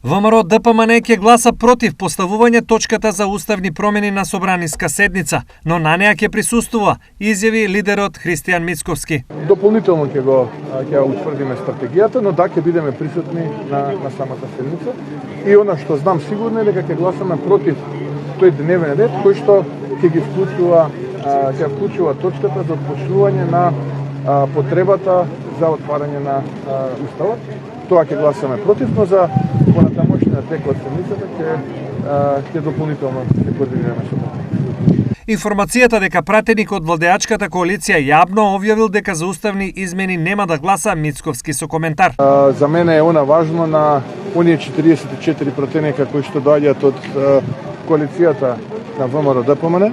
ВМРО ДПМН ќе гласа против поставување точката за уставни промени на собраниска седница, но на неа ќе присуствува, изјави лидерот Христијан Мицковски. Дополнително ќе утврдиме стратегијата, но да ќе бидеме присутни на самата седница. И она што знам сигурно е дека ќе гласаме против тој дневен ред кој што ќе вклучува точката за отпочнување на потребата за отварање на уставот. Тоа ќе гласаме против, но за понатамошниот тек од седмицата ќе дополнително ќе координираме со тоа. Информацијата дека пратеник од владеачката коалиција јавно објавил дека за уставни измени нема да гласа, Мицковски со коментар. За мене е она важно на оние 44 пратеника кои што доаѓаат од коалицијата на ВМРО ДПМН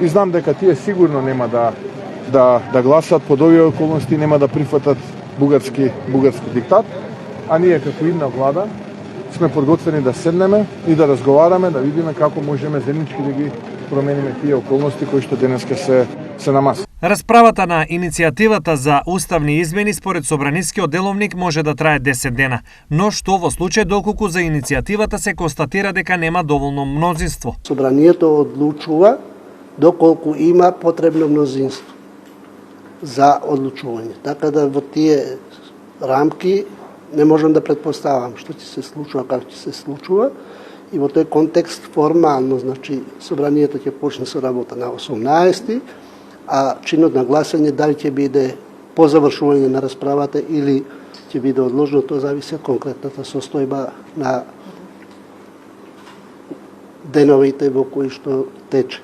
и знам дека тие сигурно нема да гласат под овие околности, нема да прифатат бугарски диктат, а ние како една влада сме подготвени да седнеме и да разговараме, да видиме како можеме заеднички да ги промениме тие околности кои што денеска се на маса. Расправата на иницијативата за уставни измени според Собранискиот деловник може да трае 10 дена, но што во случај доколку за иницијативата се констатира дека нема доволно мнозинство. Собранието одлучува доколку има потребно мнозинство за одлучување. Така да во тие рамки не можам да претпоставам што ќе се случува, како ќе се случува. И во тој контекст формално, значи, собранието ќе почне со работа на 18, а чинот на гласање дали ќе биде по завршување на расправата или ќе биде одложено, тоа зависи од конкретната состојба на деновите во кои што тече.